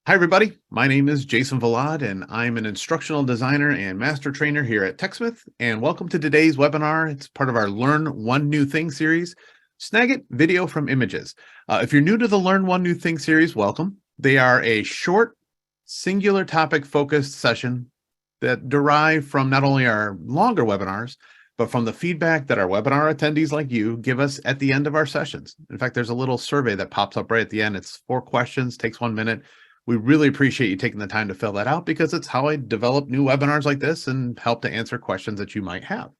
Hi, everybody. My name is Jason Valad, and I'm an instructional designer and master trainer here at TechSmith. And welcome to today's webinar. It's part of our Learn One New Thing series, Snagit Video from Images. If you're new to the Learn One New Thing series, welcome. They are a short, singular topic focused session that derive from not only our longer webinars, but from the feedback that our webinar attendees like you give us at the end of our sessions. In fact, there's a little survey that pops up right at the end. It's 4 questions, takes 1 minute. We really appreciate you taking the time to fill that out because it's how I develop new webinars like this and help to answer questions that you might have.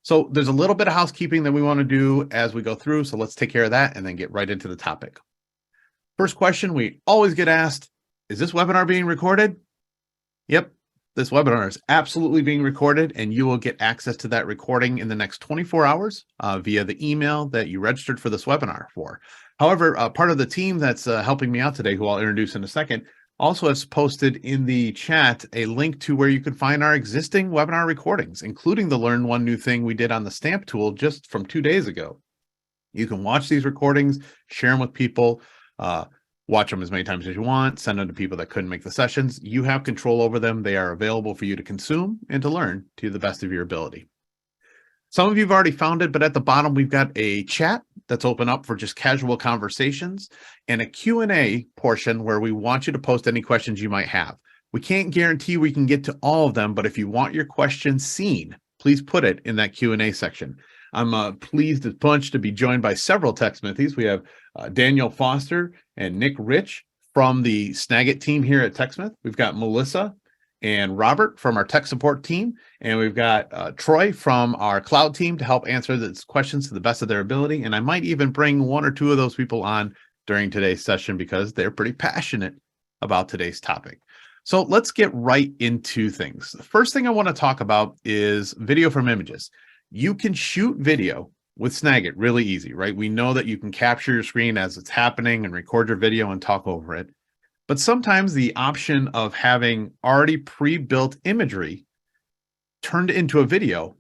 So there's a little bit of housekeeping that we want to do as we go through. So let's take care of that and then get right into the topic. First question we always get asked, is this webinar being recorded? Yep, this webinar is absolutely being recorded, and you will get access to that recording in the next 24 hours via the email that you registered for this webinar for. However, part of the team that's helping me out today, who I'll introduce in a second, also has posted in the chat a link to where you can find our existing webinar recordings, including the Learn One New Thing we did on the stamp tool just from 2 days ago. You can watch these recordings, share them with people, watch them as many times as you want, send them to people that couldn't make the sessions. You have control over them. They are available for you to consume and to learn to the best of your ability. Some of you have already found it, but at the bottom, we've got a chat that's open up for just casual conversations and a Q&A portion where we want you to post any questions you might have. We can't guarantee we can get to all of them, but if you want your question seen, please put it in that Q&A section. I'm pleased as punch to be joined by several TechSmithies. We have Daniel Foster and Nick Rich from the Snagit team here at TechSmith. We've got Melissa and Robert from our tech support team, and we've got Troy from our cloud team to help answer these questions to the best of their ability. And I might even bring 1 or 2 of those people on during today's session because they're pretty passionate about today's topic. So let's get right into things. The first thing I want to talk about is video from images. You can shoot video with Snagit really easy, right? We know that you can capture your screen as it's happening and record your video and talk over it. But sometimes the option of having already pre-built imagery turned into a video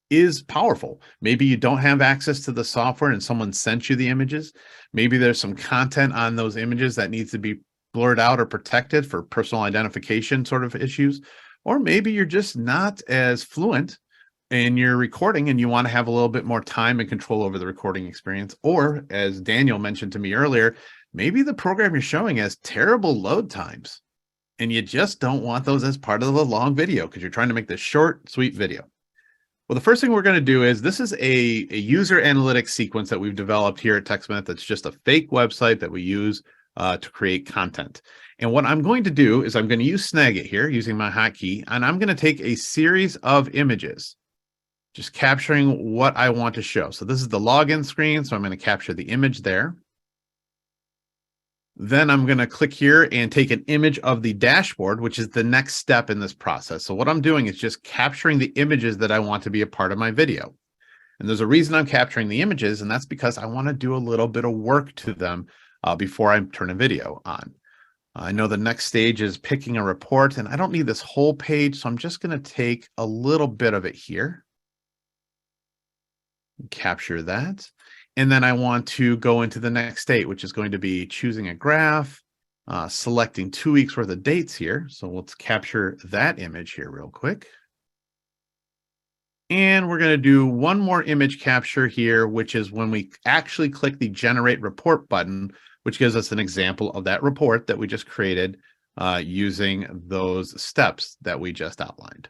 is powerful. Maybe you don't have access to the software and someone sent you the images. Maybe there's some content on those images that needs to be blurred out or protected for personal identification sort of issues. Or maybe you're just not as fluent in your recording and you want to have a little bit more time and control over the recording experience. Or as Daniel mentioned to me earlier, maybe the program you're showing has terrible load times and you just don't want those as part of the long video because you're trying to make this short, sweet video. Well, the first thing we're going to do is this is a user analytics sequence that we've developed here at TechSmith. That's just a fake website that we use to create content. And what I'm going to do is I'm going to use Snagit here using my hotkey, and I'm going to take a series of images, just capturing what I want to show. So this is the login screen, so I'm going to capture the image there. Then I'm going to click here and take an image of the dashboard, which is the next step in this process. So what I'm doing is just capturing the images that I want to be a part of my video. And there's a reason I'm capturing the images, and that's because I want to do a little bit of work to them before I turn a video on. I know the next stage is picking a report, and I don't need this whole page, so I'm just going to take a little bit of it here. Capture that. And then I want to go into the next state, which is going to be choosing a graph, selecting 2 weeks worth of dates here. So let's capture that image here real quick. And we're going to do one more image capture here, which is when we actually click the generate report button, which gives us an example of that report that we just created using those steps that we just outlined.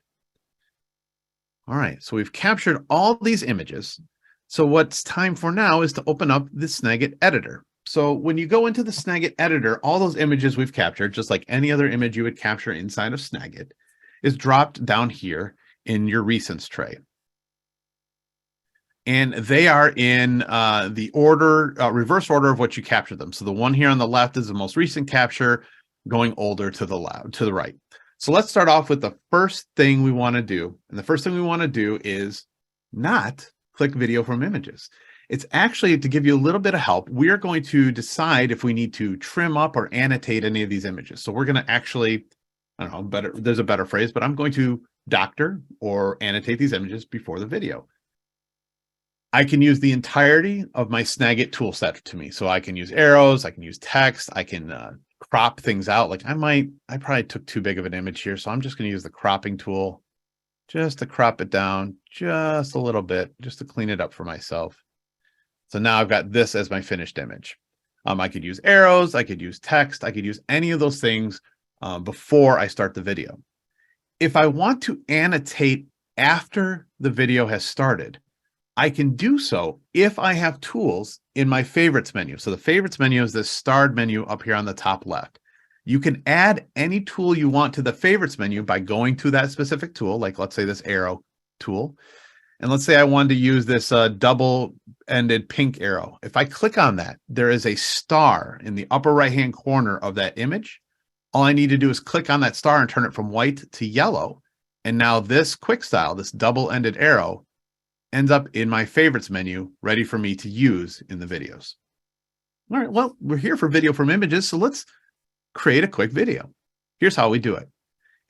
All right, so we've captured all these images. So what's time for now is to open up the Snagit editor. So when you go into the Snagit editor, all those images we've captured, just like any other image you would capture inside of Snagit, is dropped down here in your recents tray. And they are in the order, reverse order of what you captured them. So the one here on the left is the most recent capture, going older to the right. So let's start off with the first thing we want to do. And the first thing we want to do is not click video from images. It's actually to give you a little bit of help. We are going to decide if we need to trim up or annotate any of these images. So we're going to actually, I don't know, there's a better phrase, but I'm going to doctor or annotate these images before the video. I can use the entirety of my Snagit tool set to me. So I can use arrows, I can use text, I can crop things out. Like I probably took too big of an image here. So I'm just going to use the cropping tool just to crop it down just a little bit, just to clean it up for myself. So now I've got this as my finished image. I could use arrows, I could use text, I could use any of those things before I start the video. If I want to annotate after the video has started, I can do so if I have tools in my favorites menu. So the favorites menu is this starred menu up here on the top left. You can add any tool you want to the favorites menu by going to that specific tool, like let's say this arrow tool. And let's say I wanted to use this double-ended pink arrow. If I click on that, there is a star in the upper right-hand corner of that image. All I need to do is click on that star and turn it from white to yellow. And now this quick style, this double-ended arrow, ends up in my favorites menu, ready for me to use in the videos. All right, well, we're here for video from images, so let's create a quick video. Here's how we do it.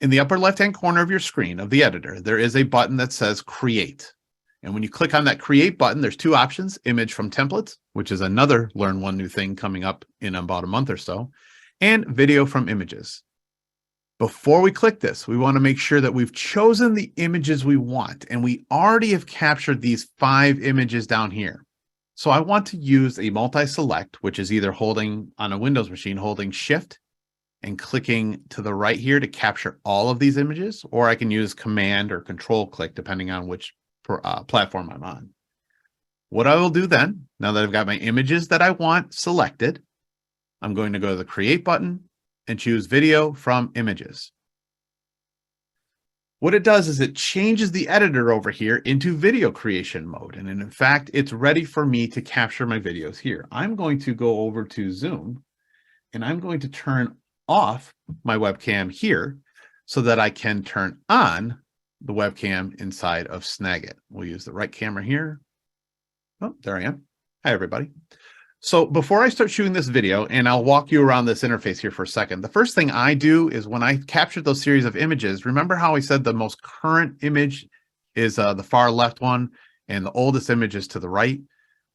In the upper left-hand corner of your screen of the editor, there is a button that says Create. And when you click on that Create button, there's two options: Image from Templates, which is another Learn One New Thing coming up in about a month or so, and Video from Images. Before we click this, we want to make sure that we've chosen the images we want, and we already have captured these 5 images down here. So I want to use a multi-select, which is either holding on a Windows machine, holding Shift and clicking to the right here to capture all of these images, or I can use Command or Control click, depending on which platform I'm on. What I will do then, now that I've got my images that I want selected, I'm going to go to the Create button and choose Video from Images. What it does is it changes the editor over here into video creation mode. And in fact, it's ready for me to capture my videos here. I'm going to go over to Zoom and I'm going to turn off my webcam here so that I can turn on the webcam inside of Snagit. We'll use the right camera here. Oh, there I am. Hi, everybody. So before I start shooting this video, and I'll walk you around this interface here for a second, the first thing I do is when I captured those series of images, remember how I said the most current image is the far left one and the oldest image is to the right?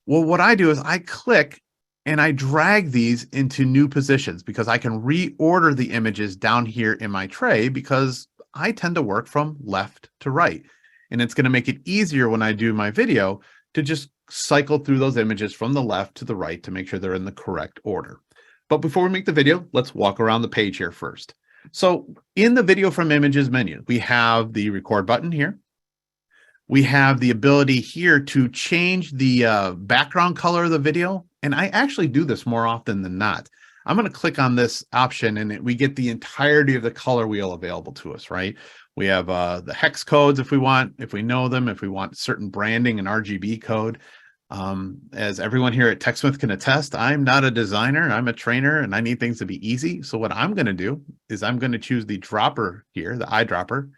Well, what I do is I click and I drag these into new positions because I can reorder the images down here in my tray because I tend to work from left to right. And it's going to make it easier when I do my video to just cycle through those images from the left to the right to make sure they're in the correct order. But before we make the video, let's walk around the page here first. So in the Video from Images menu, we have the record button here. We have the ability here to change the background color of the video. And I actually do this more often than not. I'm going to click on this option and we get the entirety of the color wheel available to us, right? We have the hex codes if we want, if we know them, if we want certain branding and RGB code. As everyone here at TechSmith can attest, I'm not a designer, I'm a trainer, and I need things to be easy. So what I'm going to do is I'm going to choose the dropper here, the eyedropper,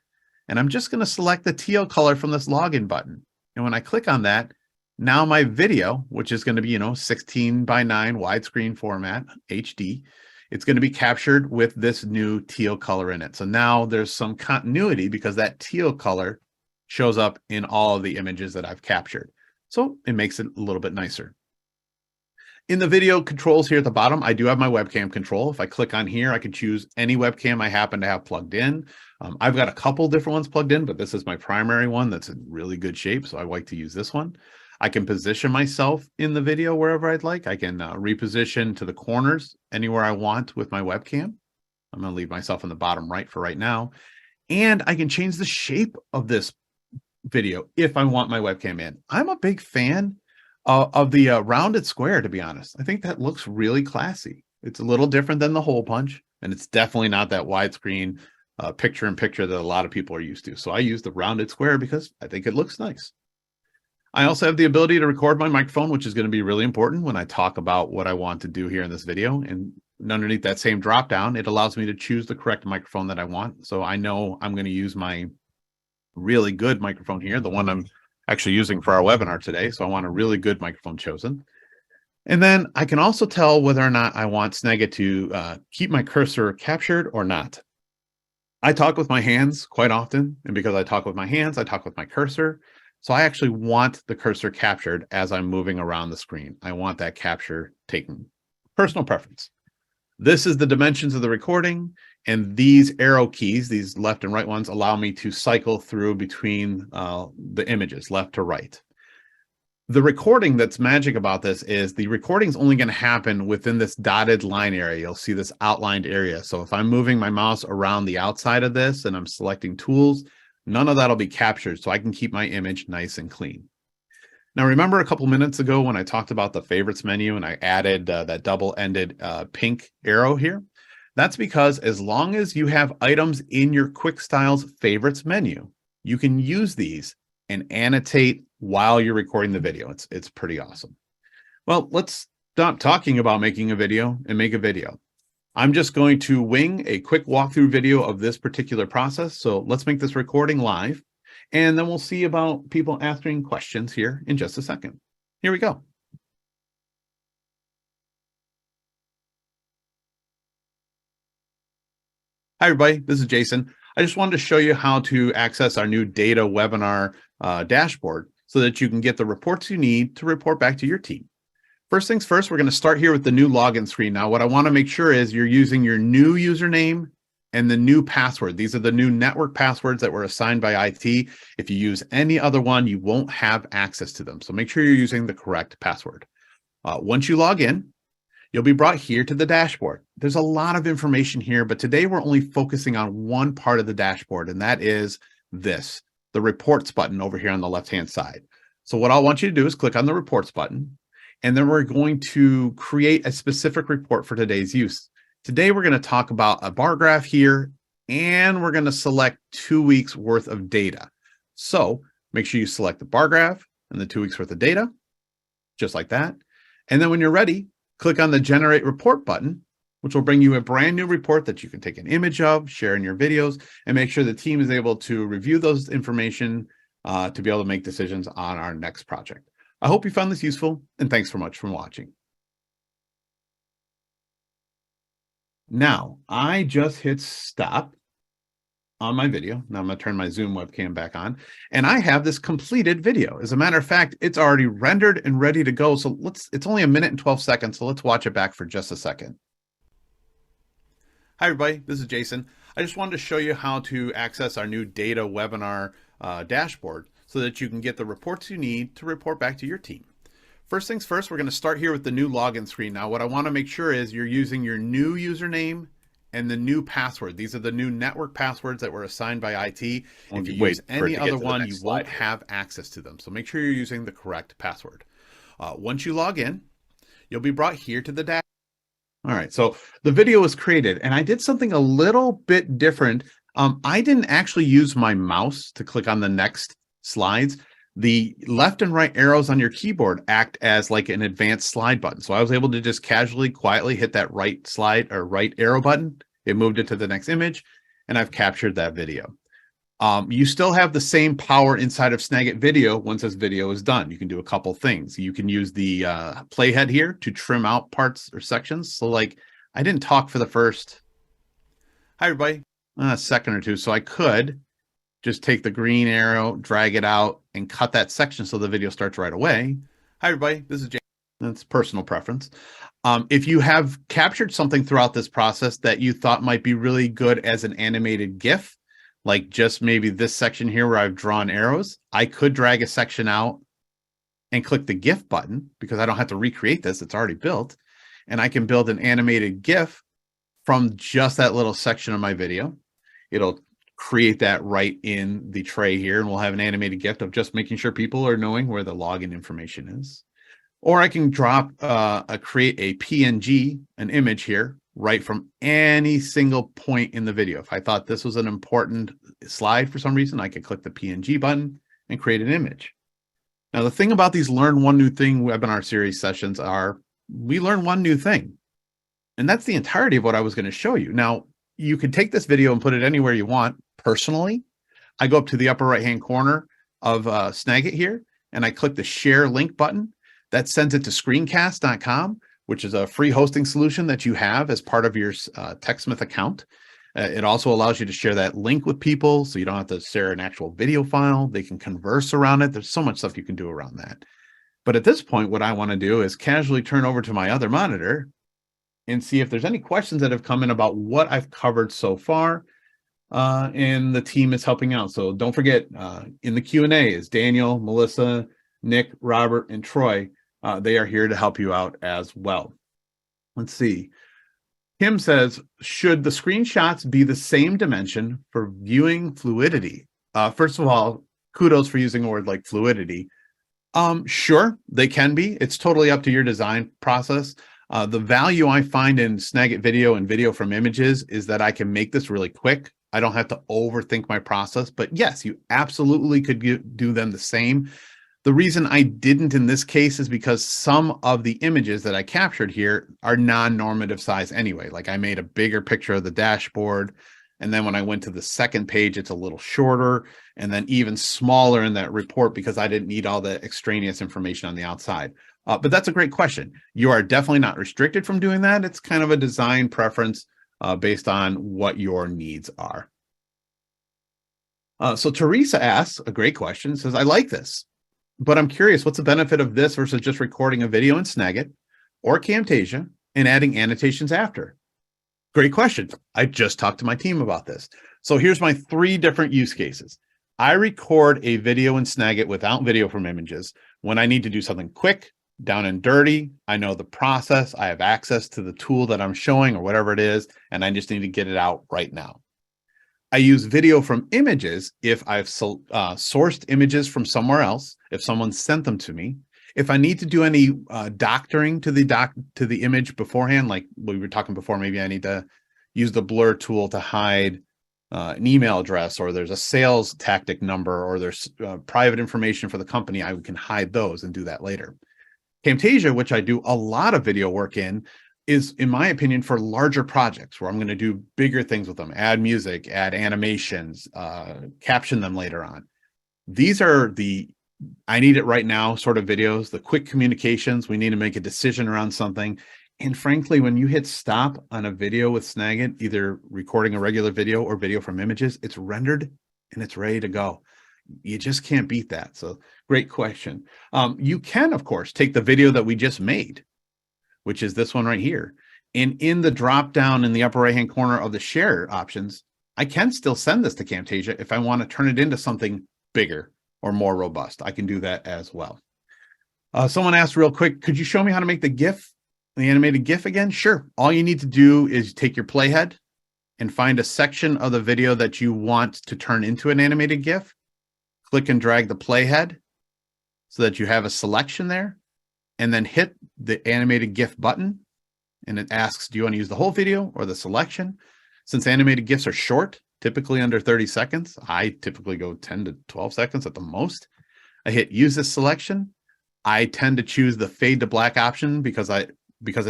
and I'm just going to select the teal color from this login button. And when I click on that, now my video, which is going to be, 16:9 widescreen format, HD, it's going to be captured with this new teal color in it. So now there's some continuity because that teal color shows up in all of the images that I've captured. So it makes it a little bit nicer. In the video controls here at the bottom, I do have my webcam control. If I click on here, I can choose any webcam I happen to have plugged in. I've got a couple different ones plugged in, but this is my primary one that's in really good shape, so I like to use this one. I can position myself in the video wherever I'd like. I can reposition to the corners anywhere I want with my webcam. I'm going to leave myself in the bottom right for right now. And I can change the shape of this video if I want my webcam in. I'm a big fan of the rounded square, to be honest. I think that looks really classy. It's a little different than the hole punch, and it's definitely not that widescreen picture-in-picture that a lot of people are used to. So I use the rounded square because I think it looks nice. I also have the ability to record my microphone, which is going to be really important when I talk about what I want to do here in this video. And underneath that same drop down, it allows me to choose the correct microphone that I want. So I know I'm going to use my really good microphone here, the one I'm actually using for our webinar today. So I want a really good microphone chosen. And then I can also tell whether or not I want Snagit to keep my cursor captured or not. I talk with my hands quite often. And because I talk with my hands, I talk with my cursor. So I actually want the cursor captured as I'm moving around the screen. I want that capture taken. Personal preference. This is the dimensions of the recording, and these arrow keys, these left and right ones, allow me to cycle through between the images, left to right. The recording that's magic about this is the recording is only going to happen within this dotted line area. You'll see this outlined area. So if I'm moving my mouse around the outside of this and I'm selecting tools, none of that will be captured, so I can keep my image nice and clean. Now, remember a couple minutes ago when I talked about the favorites menu and I added that double-ended pink arrow here? That's because as long as you have items in your Quick Styles favorites menu, you can use these and annotate while you're recording the video. It's pretty awesome. Well, let's stop talking about making a video and make a video. I'm just going to wing a quick walkthrough video of this particular process. So let's make this recording live, and then we'll see about people answering questions here in just a second. Here we go. Hi, everybody. This is Jason. I just wanted to show you how to access our new data webinar dashboard so that you can get the reports you need to report back to your team. First things first, we're going to start here with the new login screen. Now, what I want to make sure is you're using your new username and the new password. These are the new network passwords that were assigned by IT. If you use any other one, you won't have access to them. So make sure you're using the correct password. Once you log in, you'll be brought here to the dashboard. There's a lot of information here, but today we're only focusing on one part of the dashboard, and that is this, the reports button over here on the left-hand side. So what I want you to do is click on the reports button, and then we're going to create a specific report for today's use. Today, we're going to talk about a bar graph here, and we're going to select 2 weeks worth of data. So make sure you select the bar graph and the 2 weeks worth of data, just like that. And then when you're ready, click on the Generate Report button, which will bring you a brand new report that you can take an image of, share in your videos, and make sure the team is able to review those information to be able to make decisions on our next project. I hope you found this useful, and thanks so much for watching. Now, I just hit stop on my video. Now I'm going to turn my Zoom webcam back on, and I have this completed video. As a matter of fact, it's already rendered and ready to go. So it's only 1 minute and 12 seconds. So let's watch it back for just a second. Hi, everybody. This is Jason. I just wanted to show you how to access our new data webinar dashboard so that you can get the reports you need to report back to your team. First things first, we're going to start here with the new login screen. Now, what I want to make sure is you're using your new username and the new password. These are the new network passwords that were assigned by IT. If you use any other one, you won't have access to them. So make sure you're using the correct password. Once you log in, you'll be brought here to the dashboard. All right, so the video was created, and I did something a little bit different. I didn't actually use my mouse to click on the next slides. The left and right arrows on your keyboard act as like an advanced slide button. So I was able to just casually, quietly hit that right slide or right arrow button. It moved it to the next image, and I've captured that video. You still have the same power inside of Snagit Video once this video is done. You can do a couple things. You can use the playhead here to trim out parts or sections. So like I didn't talk for the first, hi everybody, a second or two. So I could just take the green arrow, drag it out, and cut that section so the video starts right away. Hi, everybody. This is Jay. That's personal preference. If you have captured something throughout this process that you thought might be really good as an animated GIF, like just maybe this section here where I've drawn arrows, I could drag a section out and click the GIF button because I don't have to recreate this. It's already built. And I can build an animated GIF from just that little section of my video. It'll create that right in the tray here, and we'll have an animated GIF of just making sure people are knowing where the login information is. Or I can drop create a PNG, an image here, right from any single point in the video. If I thought this was an important slide for some reason, I could click the PNG button and create an image. Now, the thing about these Learn One New Thing webinar series sessions are we learn one new thing. And that's the entirety of what I was going to show you. Now, you can take this video and put it anywhere you want. Personally, I go up to the upper right-hand corner of Snagit here, and I click the share link button. That sends it to screencast.com, which is a free hosting solution that you have as part of your TechSmith account. It also allows you to share that link with people so you don't have to share an actual video file. They can converse around it. There's so much stuff you can do around that. But at this point, what I want to do is casually turn over to my other monitor and see if there's any questions that have come in about what I've covered so far. And the team is helping out. So don't forget, in the Q&A is Daniel, Melissa, Nick, Robert, and Troy. They are here to help you out as well. Let's see. Kim says, should the screenshots be the same dimension for viewing fluidity? First of all, kudos for using a word like fluidity. Sure, they can be. It's totally up to your design process. The value I find in Snagit video and video from images is that I can make this really quick. I don't have to overthink my process, but yes, you absolutely could do them the same. The reason I didn't in this case is because some of the images that I captured here are non-normative size anyway. Like I made a bigger picture of the dashboard, and then when I went to the second page, it's a little shorter, and then even smaller in that report because I didn't need all the extraneous information on the outside. But that's a great question. You are definitely not restricted from doing that. It's kind of a design preference based on what your needs are. So Teresa asks a great question, says, I like this, but I'm curious, what's the benefit of this versus just recording a video in Snagit or Camtasia and adding annotations after? Great question. I just talked to my team about this. So here's my 3 different use cases. I record a video in Snagit without video from images when I need to do something quick, down and dirty. I know the process. I have access to the tool that I'm showing or whatever it is, and I just need to get it out right now. I use video from images if I've sourced images from somewhere else, if someone sent them to me. If I need to do any doctoring to the image beforehand, like we were talking before, maybe I need to use the blur tool to hide an email address, or there's a sales tactic number, or there's private information for the company, I can hide those and do that later. Camtasia, which I do a lot of video work in, is, in my opinion, for larger projects where I'm going to do bigger things with them, add music, add animations, caption them later on. These are the I need it right now sort of videos, the quick communications. We need to make a decision around something. And frankly, when you hit stop on a video with Snagit, either recording a regular video or video from images, it's rendered and it's ready to go. You just can't beat that. So great question. You can, of course, take the video that we just made, which is this one right here. And in the drop down in the upper right hand corner of the share options, I can still send this to Camtasia if I want to turn it into something bigger or more robust. I can do that as well. Someone asked real quick, could you show me how to make the GIF, the animated GIF again? Sure. All you need to do is take your playhead and find a section of the video that you want to turn into an animated GIF. Click and drag the playhead so that you have a selection there, and then hit the animated GIF button. And it asks, do you want to use the whole video or the selection? Since animated GIFs are short, typically under 30 seconds, I typically go 10 to 12 seconds at the most. I hit use this selection. I tend to choose the fade to black option because an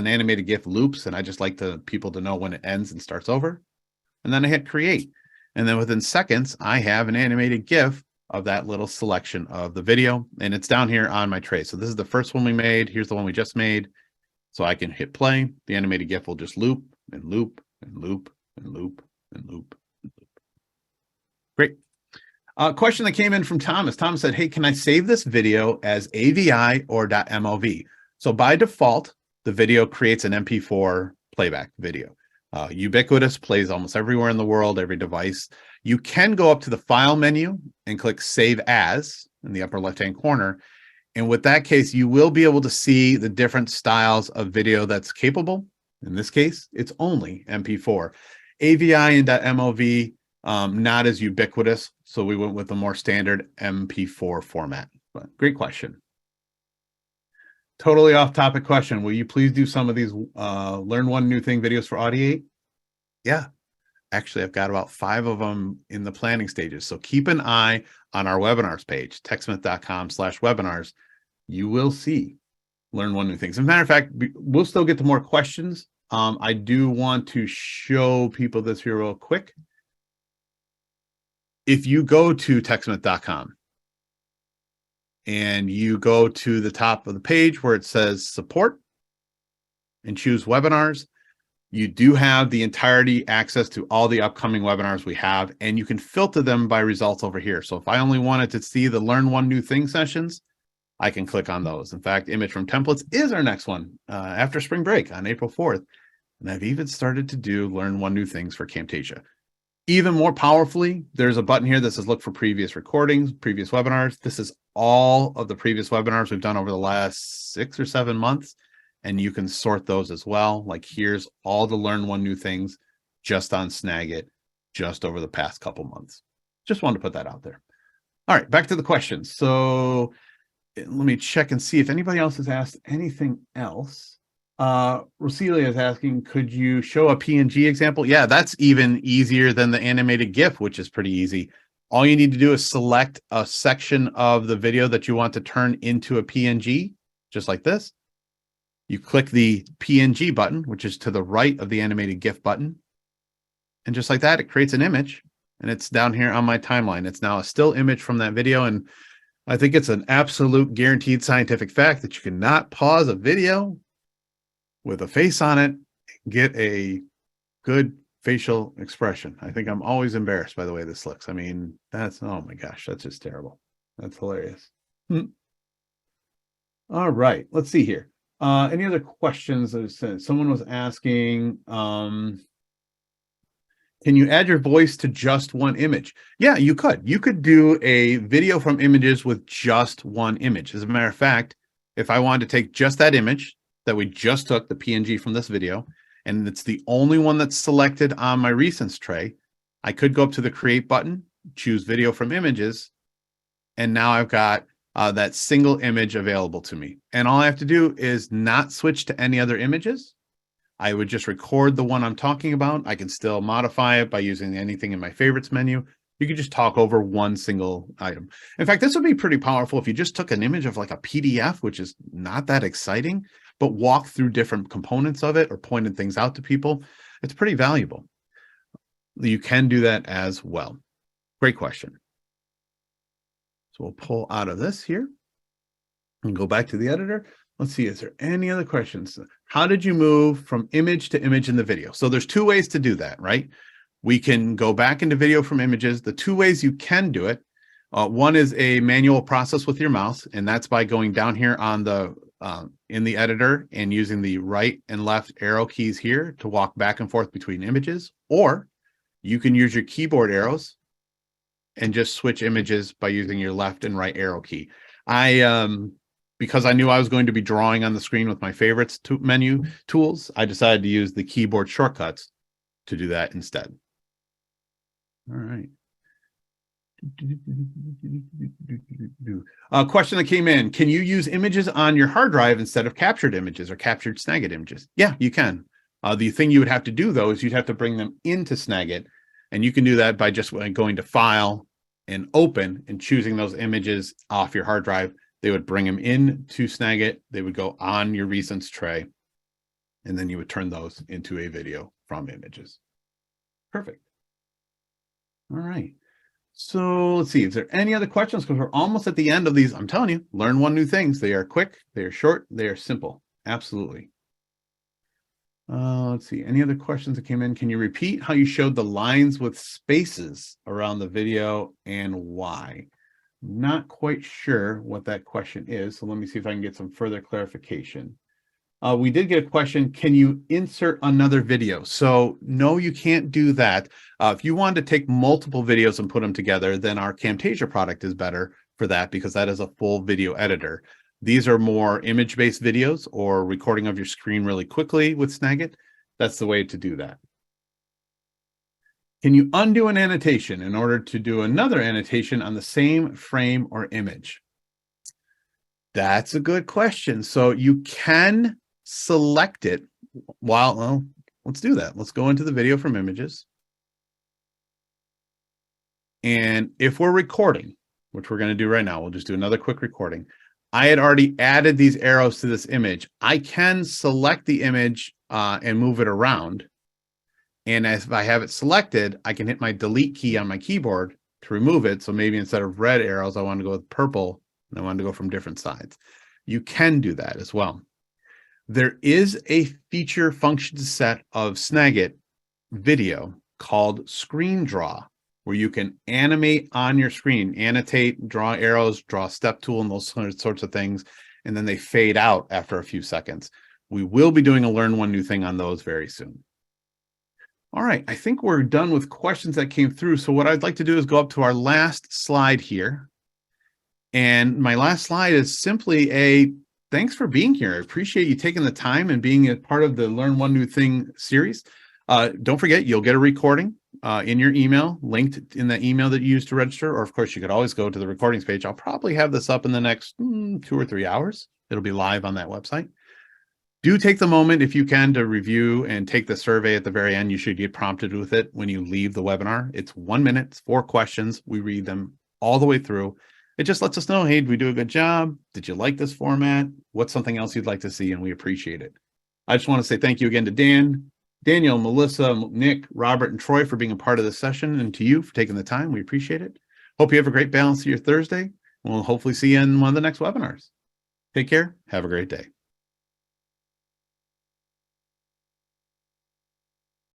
animated GIF loops, and I just like people to know when it ends and starts over. And then I hit create. And then within seconds, I have an animated GIF of that little selection of the video, and it's down here on my tray. So this is the first one we made. Here's the one we just made. So I can hit play. The animated GIF will just loop and loop and loop and loop and loop and loop. Great. Question that came in from Thomas. Thomas said, hey, can I save this video as AVI or .mov? So by default, the video creates an MP4 playback video. Ubiquitous, plays almost everywhere in the world, every device. You can go up to the file menu and click save as in the upper left-hand corner. And with that case, you will be able to see the different styles of video that's capable. In this case, it's only MP4. AVI and .mov, not as ubiquitous. So we went with the more standard MP4 format. But great question. Totally off topic question. Will you please do some of these learn one new thing videos for Audiate? Yeah, actually, I've got about 5 of them in the planning stages. So keep an eye on our webinars page, techsmith.com/webinars. You will see learn one new thing. As a matter of fact, we'll still get to more questions. I do want to show people this here real quick. If you go to techsmith.com, and you go to the top of the page where it says support and choose webinars, you do have the entirety access to all the upcoming webinars we have, and you can filter them by results over here. So if I only wanted to see the learn one new thing sessions, I can click on those. In fact, image from templates is our next one after spring break on April 4th. And I've even started to learn one new things for Camtasia. Even more powerfully, there's a button here that says look for previous recordings, previous webinars. This is all of the previous webinars we've done over the last 6 or 7 months. And you can sort those as well. Like here's all the learn one new things just on Snagit, just over the past couple months. Just wanted to put that out there. All right, back to the questions. So let me check and see if anybody else has asked anything else. Roselia is asking, could you show a PNG example? Yeah, that's even easier than the animated GIF, which is pretty easy. All you need to do is select a section of the video that you want to turn into a PNG, just like this. You click the PNG button, which is to the right of the animated GIF button. And just like that, it creates an image. And it's down here on my timeline. It's now a still image from that video. And I think it's an absolute guaranteed scientific fact that you cannot pause a video with a face on it, get a good facial expression. I think I'm always embarrassed by the way this looks. I mean, that's, oh my gosh, that's just terrible. That's hilarious. All right, let's see here. Any other questions? Someone was asking, can you add your voice to just one image? Yeah, you could. You could do a video from images with just one image. As a matter of fact, if I wanted to take just that image that we just took, the PNG from this video, and it's the only one that's selected on my recents tray, I could go up to the create button, choose video from images, and now I've got that single image available to me. And all I have to do is not switch to any other images. I would just record the one I'm talking about. I can still modify it by using anything in my favorites menu. You could just talk over one single item. In fact, this would be pretty powerful if you just took an image of like a PDF, which is not that exciting, but walk through different components of it or pointed things out to people. It's pretty valuable. You can do that as well. Great question. So we'll pull out of this here and go back to the editor. Let's see, is there any other questions? How did you move from image to image in the video? So there's 2 ways to do that, right? We can go back into video from images. The 2 ways you can do it, one is a manual process with your mouse, and that's by going down here on the in the editor and using the right and left arrow keys here to walk back and forth between images, or you can use your keyboard arrows and just switch images by using your left and right arrow key. Because I knew I was going to be drawing on the screen with my favorites menu tools, I decided to use the keyboard shortcuts to do that instead. All right. A question that came in, can you use images on your hard drive instead of captured images or captured Snagit images? Yeah, you can. The thing you would have to do, though, is you'd have to bring them into Snagit, and you can do that by just going to File and Open and choosing those images off your hard drive. They would bring them into Snagit. They would go on your recents tray, and then you would turn those into a video from images. Perfect. All right. So let's see, is there any other questions? Because we're almost at the end of these. I'm telling you, learn one new things. They are quick, they are short, they are simple. Absolutely. Let's see, any other questions that came in? Can you repeat how you showed the lines with spaces around the video and why? Not quite sure what that question is. So let me see if I can get some further clarification. We did get a question, can you insert another video? So no, you can't do that. If you wanted to take multiple videos and put them together, then our Camtasia product is better for that because that is a full video editor. These are more image-based videos or recording of your screen really quickly with Snagit. That's the way to do that. Can you undo an annotation in order to do another annotation on the same frame or image? That's a good question. So you can select it well, let's do that. Let's go into the video from images. And if we're recording, which we're going to do right now, we'll just do another quick recording. I had already added these arrows to this image. I can select the image and move it around. And if I have it selected, I can hit my delete key on my keyboard to remove it. So maybe instead of red arrows, I want to go with purple and I want to go from different sides. You can do that as well. There is a feature function set of Snagit video called Screen Draw, where you can animate on your screen, annotate, draw arrows, draw step tool, and those sorts of things, and then they fade out after a few seconds. We will be doing a Learn One New Thing on those very soon. All right, I think we're done with questions that came through. So what I'd like to do is go up to our last slide here. And my last slide is simply a thanks for being here. I appreciate you taking the time and being a part of the Learn One New Thing series. Don't forget, you'll get a recording in your email, linked in the email that you used to register. Or of course, you could always go to the recordings page. I'll probably have this up in the next 2 or 3 hours. It'll be live on that website. Do take the moment, if you can, to review and take the survey at the very end. You should get prompted with it when you leave the webinar. It's 1 minute, it's 4 questions. We read them all the way through. It just lets us know, hey, did we do a good job? Did you like this format? What's something else you'd like to see? And we appreciate it. I just want to say thank you again to Dan, Daniel, Melissa, Nick, Robert, and Troy for being a part of this session, and to you for taking the time. We appreciate it. Hope you have a great balance of your Thursday. We'll hopefully see you in one of the next webinars. Take care. Have a great day.